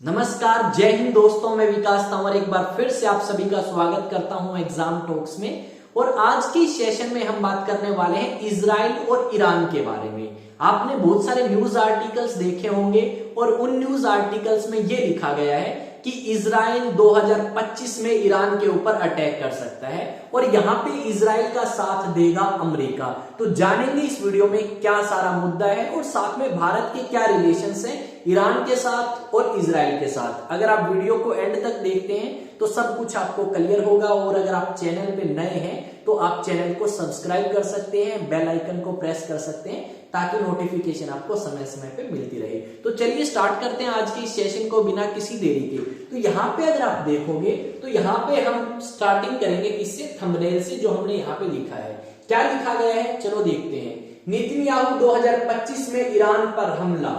नमस्कार, जय हिंद दोस्तों। मैं विकास तंवर एक बार फिर से आप सभी का स्वागत करता हूं एग्जाम टॉक्स में। और आज की सेशन में हम बात करने वाले हैं इजराइल और ईरान के बारे में। आपने बहुत सारे न्यूज आर्टिकल्स देखे होंगे और उन न्यूज आर्टिकल्स में यह लिखा गया है कि इजराइल 2025 में ईरान के ऊपर अटैक कर सकता है और यहां पे इजराइल का साथ देगा अमेरिका। तो जानेंगे इस वीडियो में क्या सारा मुद्दा है और साथ में भारत के क्या रिलेशंस हैं ईरान के साथ और इजराइल के साथ। अगर आप वीडियो को एंड तक देखते हैं तो सब कुछ आपको क्लियर होगा। और अगर आप चैनल पे नए हैं तो आप चैनल को सब्सक्राइब कर सकते हैं, बेल आइकन को प्रेस कर सकते हैं ताकि नोटिफिकेशन आपको समय समय पे मिलती रहे। तो चलिए स्टार्ट करते हैं आज के इस सेशन को बिना किसी देरी के। तो यहाँ पे अगर आप देखोगे तो यहाँ पे हम स्टार्टिंग करेंगे किससे, थंबनेल से, जो हमने यहाँ पे लिखा है। क्या लिखा गया है चलो देखते हैं। नेतन्याहू 2025 में ईरान पर हमला।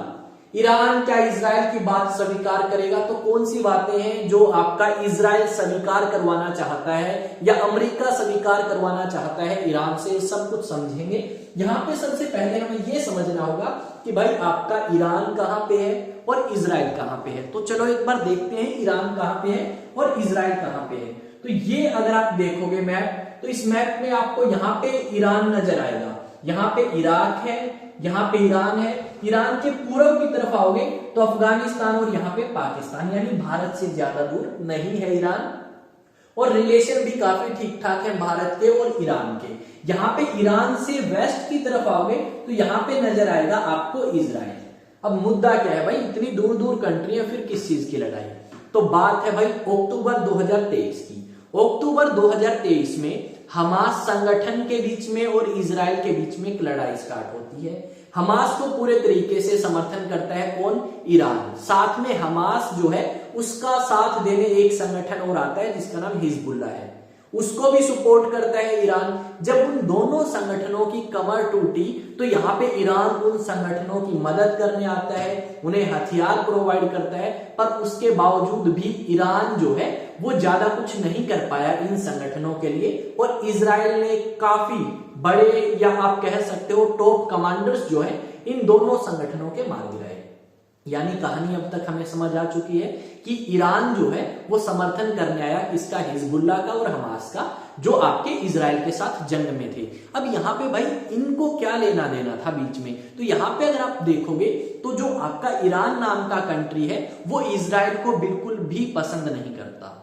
ईरान क्या इजराइल की बात स्वीकार करेगा? तो कौन सी बातें हैं जो आपका इजराइल स्वीकार करवाना चाहता है या अमेरिका स्वीकार करवाना चाहता है ईरान से, सब कुछ समझेंगे। यहां पे सबसे पहले हमें यह समझना होगा कि भाई आपका ईरान कहां पे है और इजराइल कहां पे है। तो चलो एक बार देखते हैं ईरान कहां पे है और इजराइल कहां पे है। तो ये अगर आप देखोगे मैप, तो इस मैप में आपको यहाँ पे ईरान नजर आएगा, यहाँ पे इराक है, यहाँ पे ईरान है। ईरान के पूर्व की तरफ आओगे तो अफगानिस्तान और यहाँ पे पाकिस्तान, यानी भारत से ज्यादा दूर नहीं है ईरान। और रिलेशन भी काफी ठीक ठाक है भारत के और ईरान के। यहाँ पे ईरान से वेस्ट की तरफ आओगे तो यहाँ पे नजर आएगा आपको इजराइल। अब मुद्दा क्या है भाई, इतनी दूर दूर कंट्री है, फिर किस चीज की लड़ाई? तो बात है भाई अक्टूबर 2023 की। अक्टूबर 2023 में हमास संगठन के बीच में और इजराइल के बीच में एक लड़ाई स्टार्ट होती है। हमास को पूरे तरीके से समर्थन करता है कौन? ईरान। साथ में हमास जो है उसका साथ देने एक संगठन और आता है जिसका नाम हिजबुल्लाह है, उसको भी सपोर्ट करता है ईरान। जब उन दोनों संगठनों की कमर टूटी तो यहाँ पे ईरान उन संगठनों की मदद करने आता है, उन्हें हथियार प्रोवाइड करता है। पर उसके बावजूद भी ईरान जो है वो ज्यादा कुछ नहीं कर पाया इन संगठनों के लिए। और इजराइल ने काफी बड़े या आप कह सकते हो टॉप कमांडर्स जो है इन दोनों संगठनों के मार गिराए। यानी कहानी अब तक हमें समझ आ चुकी है कि ईरान जो है वो समर्थन करने आया किसका? हिजबुल्लाह का और हमास का, जो आपके इजराइल के साथ जंग में थे। अब यहाँ पे भाई इनको क्या लेना देना था बीच में? तो यहाँ पे अगर आप देखोगे तो जो आपका ईरान नाम का कंट्री है वो इजराइल को बिल्कुल भी पसंद नहीं करता।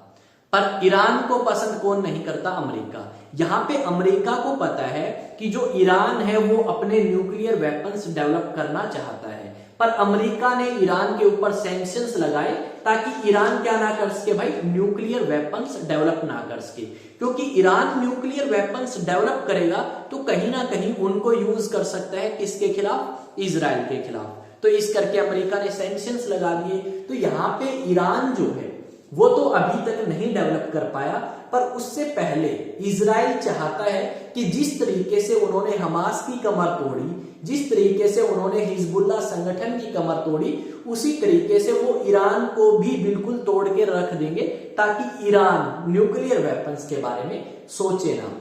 पर ईरान को पसंद कौन नहीं करता? अमेरिका। यहाँ पे अमेरिका को पता है कि जो ईरान है वो अपने न्यूक्लियर वेपन्स डेवलप करना चाहता है। पर अमेरिका ने ईरान के ऊपर सैंक्शंस लगाए ताकि ईरान क्या ना कर सके भाई, न्यूक्लियर वेपन्स डेवलप ना कर सके। क्योंकि ईरान न्यूक्लियर वेपन्स डेवलप करेगा तो कहीं ना कहीं उनको यूज कर सकता है किसके खिलाफ? इजराइल के खिलाफ। तो इस करके अमेरिका ने सैंक्शंस लगा दिए। तो यहाँ पे ईरान जो है वो तो अभी तक नहीं डेवलप कर पाया, पर उससे पहले इजराइल चाहता है कि जिस तरीके से उन्होंने हमास की कमर तोड़ी, जिस तरीके से उन्होंने हिजबुल्लाह संगठन की कमर तोड़ी, उसी तरीके से वो ईरान को भी बिल्कुल तोड़ के रख देंगे ताकि ईरान न्यूक्लियर वेपन्स के बारे में सोचे ना।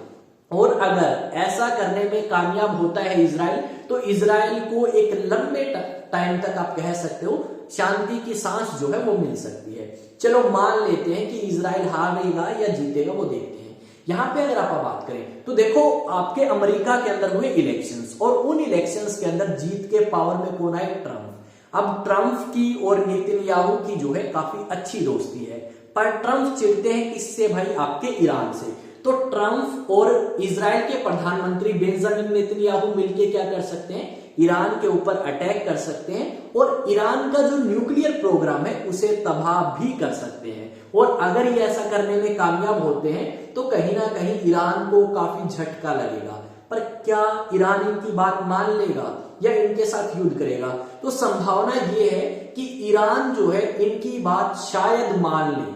और अगर ऐसा करने में कामयाब होता है इजराइल, तो इजराइल को एक लंबे टाइम तक आप कह सकते हो शांति की सांस जो है वो मिल सकती है। चलो मान लेते हैं कि इजराइल हारेगा या जीतेगा, वो देखते हैं। यहां पे अगर आप बात करें तो देखो आपके अमेरिका के अंदर हुए इलेक्शंस, और उन इलेक्शंस के अंदर जीत के पावर में कौन आए? ट्रंप। अब ट्रंप की और नेतन्याहू की जो है काफी अच्छी दोस्ती है, पर ट्रंप चिढ़ते हैं किससे भाई? आपके ईरान से। तो ट्रंप और इजराइल के प्रधानमंत्री बेंजामिन नेतन्याहू मिलकर क्या कर सकते हैं? ईरान के ऊपर अटैक कर सकते हैं और ईरान का जो न्यूक्लियर प्रोग्राम है उसे तबाह भी कर सकते हैं। और अगर ये ऐसा करने में कामयाब होते हैं तो कहीं ना कहीं ईरान को काफी झटका लगेगा। पर क्या ईरान इनकी बात मान लेगा या इनके साथ युद्ध करेगा? तो संभावना ये है कि ईरान जो है इनकी बात शायद मान ले।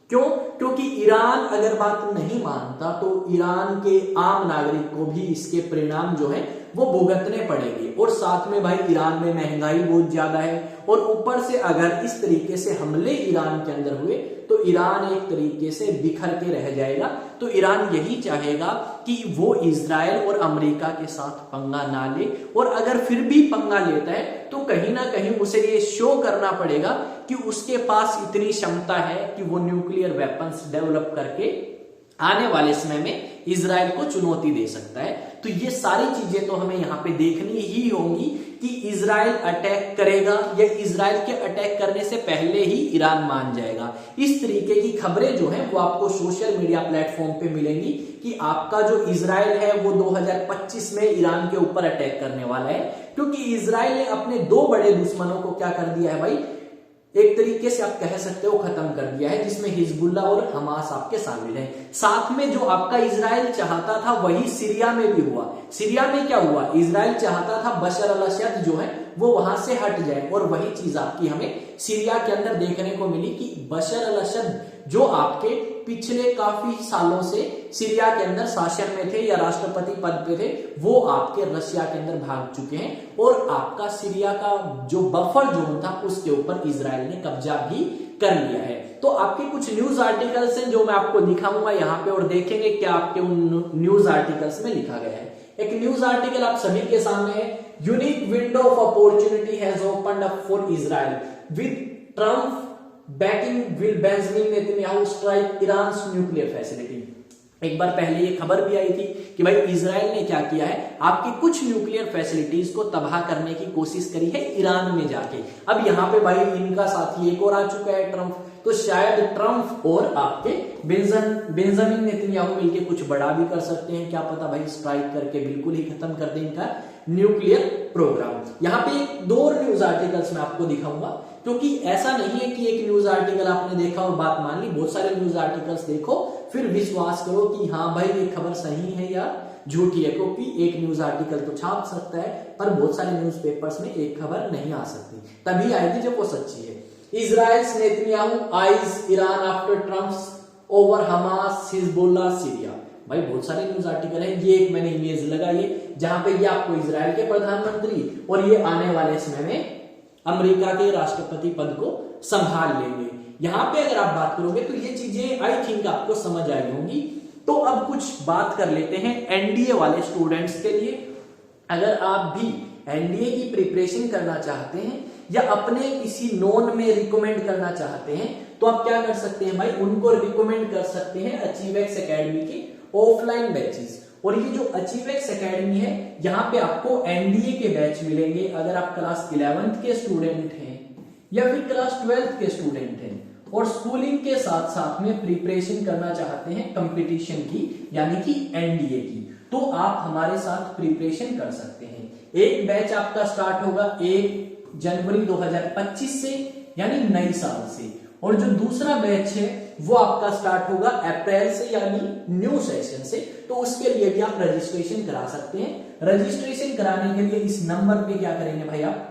क्यों? क्योंकि ईरान अगर बात नहीं मानता तो ईरान के आम नागरिक को भी इसके परिणाम जो है वो भुगतने पड़ेंगे। और साथ में भाई ईरान में महंगाई बहुत ज्यादा है, और ऊपर से अगर इस तरीके से हमले ईरान के अंदर हुए तो ईरान एक तरीके से बिखर के रह जाएगा। तो ईरान यही चाहेगा कि वो इजराइल और अमेरिका के साथ पंगा ना ले, और अगर फिर भी पंगा लेता है तो कहीं ना कहीं उसे ये शो करना पड़ेगा कि उसके पास इतनी क्षमता है कि वो न्यूक्लियर वेपन्स डेवलप करके आने वाले समय में इजराइल को चुनौती दे सकता है। तो ये सारी चीजें तो हमें यहाँ पे देखनी ही होंगी कि इजराइल अटैक करेगा या इजराइल के अटैक करने से पहले ही ईरान मान जाएगा। इस तरीके की खबरें जो है वो आपको सोशल मीडिया प्लेटफॉर्म पे मिलेंगी कि आपका जो इजराइल है वो 2025 में ईरान के ऊपर अटैक करने वाला है, क्योंकि इजराइल ने अपने दो बड़े दुश्मनों को क्या कर दिया है भाई, एक तरीके से आप कह सकते हो खत्म कर दिया है, जिसमें हिजबुल्लाह और हमास आपके शामिल हैं। साथ में जो आपका इजराइल चाहता था वही सीरिया में भी हुआ। सीरिया में क्या हुआ, इजराइल चाहता था बशर अल असद जो है वो वहां से हट जाए, और वही चीज आपकी हमें सीरिया के अंदर देखने को मिली कि बशर अल असद जो आपके पिछले काफी सालों से सीरिया के अंदर शासन में थे या राष्ट्रपति पद पे थे, वो आपके रशिया के अंदर भाग चुके हैं, और आपका सीरिया का जो बफर जोन था उसके ऊपर इजराइल ने कब्जा भी कर लिया है। तो आपके कुछ न्यूज आर्टिकल्स हैं जो मैं आपको दिखाऊंगा यहाँ पे, और देखेंगे क्या आपके उन न्यूज आर्टिकल्स में लिखा गया है। एक न्यूज आर्टिकल आप सभी के सामने है, unique window of opportunity has opened up for Israel with Trump banking will Benjamin Netanyahu strike Iran nuclear facility. एक बार पहले ये खबर भी आई थी कि भाई इजराइल ने क्या किया है, आपकी कुछ न्यूक्लियर फैसिलिटीज को तबाह करने की कोशिश करी है ईरान में जाके। अब यहाँ पे भाई इनका साथी एक और आ चुका है ट्रम्प, तो शायद ट्रम्प और आपके बेंजामिन नेतन्याहू मिलके कुछ बड़ा भी कर सकते हैं, क्या पता भाई स्ट्राइक करके बिल्कुल ही खत्म कर दे इनका न्यूक्लियर प्रोग्राम। यहाँ पे एक दो न्यूज आर्टिकल्स मैं आपको दिखाऊंगा, क्योंकि ऐसा नहीं है कि एक न्यूज आर्टिकल आपने देखा और बात मान ली, बहुत सारे न्यूज आर्टिकल्स देखो फिर विश्वास करो कि हाँ भाई ये खबर सही है या झूठी है, क्योंकि एक न्यूज आर्टिकल तो छाप सकता है पर बहुत सारे न्यूज़पेपर्स में एक खबर नहीं आ सकती, तभी आएगी जब वो सच्ची है। Israel's Netanyahu eyes Iran after Trump's over Hamas Hezbollah Syria. भाई बहुत सारे न्यूज आर्टिकल है, ये एक मैंने इमेज लगाई है जहां पे ये आपको इजराइल के प्रधानमंत्री और ये आने वाले समय में अमेरिका के राष्ट्रपति पद को संभाल लेंगे। यहाँ पे अगर आप बात करोगे तो ये चीजें आई थिंक आपको समझ आई होंगी। तो अब कुछ बात कर लेते हैं एनडीए वाले स्टूडेंट्स के लिए। अगर आप भी एनडीए की प्रिपरेशन करना चाहते हैं या अपने किसी नोन में रिकमेंड करना चाहते हैं तो आप क्या कर सकते हैं भाई, उनको रिकमेंड कर सकते हैं अचीवेक्स एकेडमी के ऑफलाइन बैचेस। और ये जो अचीवेक्स एकेडमी है यहाँ पे आपको एनडीए के बैच मिलेंगे अगर आप क्लास 11th के स्टूडेंट हैं या फिर क्लास 12th के स्टूडेंट हैं और स्कूलिंग के साथ साथ में प्रिपरेशन करना चाहते हैं कंपटीशन की यानी कि एनडीए की, तो आप हमारे साथ प्रिपरेशन कर सकते हैं। एक बैच आपका स्टार्ट होगा 1 जनवरी 2025 से यानी नई साल से, और जो दूसरा बैच है वो आपका स्टार्ट होगा अप्रैल से यानी न्यू सेशन से। तो उसके लिए भी आप रजिस्ट्रेशन करा सकते हैं। रजिस्ट्रेशन कराने के लिए इस नंबर पे क्या करेंगे भाई, आप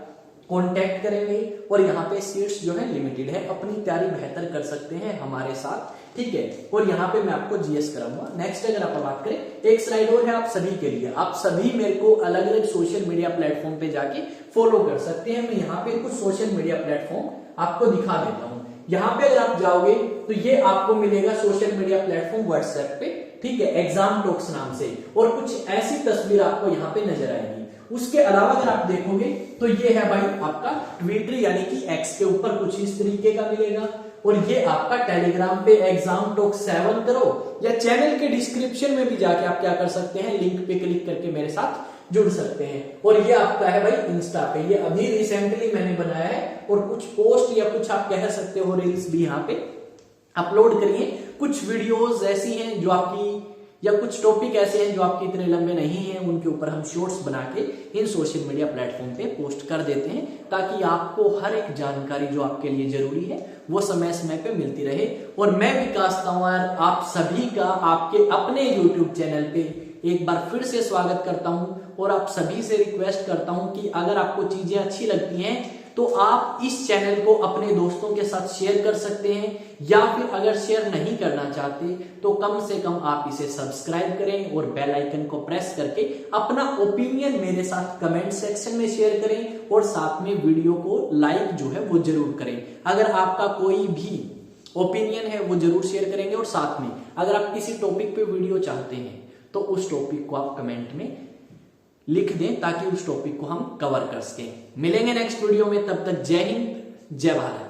कांटेक्ट करेंगे और यहाँ पे सीट्स जो है लिमिटेड है, अपनी तैयारी बेहतर कर सकते हैं हमारे साथ, ठीक है। और यहाँ पे मैं आपको जीएस कराऊंगा। नेक्स्ट अगर आप बात करें, एक स्लाइड और है आप सभी के लिए, आप सभी मेरे को अलग अलग सोशल मीडिया प्लेटफॉर्म पे जाके फॉलो कर सकते हैं। मैं यहाँ पे कुछ सोशल मीडिया प्लेटफॉर्म आपको दिखा देता हूँ। यहाँ पे अगर आप जाओगे तो ये आपको मिलेगा सोशल मीडिया प्लेटफॉर्म व्हाट्सएप पे, ठीक है, एग्जाम टॉक्स नाम से, और कुछ ऐसी तस्वीर आपको यहाँ पे नजर आएगी। उसके अलावा अगर आप देखोगे तो ये है भाई आपका ट्विटर यानी कि एक्स के ऊपर कुछ इस तरीके का मिलेगा, और ये आपका टेलीग्राम पे एग्जाम टॉक 7 करो, या चैनल के डिस्क्रिप्शन में भी जाके आप क्या कर सकते हैं, लिंक पे क्लिक करके मेरे साथ जुड़ सकते हैं। और ये आपका है भाई इंस्टा पे, ये अभी रिसेंटली मैंने बनाया है, और कुछ पोस्ट या कुछ आप कह सकते हो रील्स भी यहाँ पे अपलोड करिए। कुछ वीडियोस ऐसी हैं जो आपकी, या कुछ टॉपिक ऐसे हैं जो आपके इतने लंबे नहीं हैं, उनके ऊपर हम शॉर्ट्स बना के इन सोशल मीडिया प्लेटफॉर्म पे पोस्ट कर देते हैं, ताकि आपको हर एक जानकारी जो आपके लिए जरूरी है वो समय समय पे मिलती रहे। और मैं विकास तंवर आप सभी का आपके अपने यूट्यूब चैनल पे एक बार फिर से स्वागत करता हूं, और आप सभी से रिक्वेस्ट करता हूं कि अगर आपको चीजें अच्छी लगती हैं तो आप इस चैनल को अपने दोस्तों के साथ शेयर कर सकते हैं, या फिर अगर शेयर नहीं करना चाहते तो कम से कम आप इसे सब्सक्राइब करें और बेल आइकन को प्रेस करके अपना ओपिनियन मेरे साथ कमेंट सेक्शन में शेयर करें, और साथ में वीडियो को लाइक जो है वो जरूर करें। अगर आपका कोई भी ओपिनियन है वो जरूर शेयर करेंगे, और साथ में अगर आप किसी टॉपिक पे वीडियो चाहते हैं तो उस टॉपिक को आप कमेंट में लिख दें, ताकि उस टॉपिक को हम कवर कर सकें। मिलेंगे नेक्स्ट वीडियो में, तब तक जय हिंद जय भारत।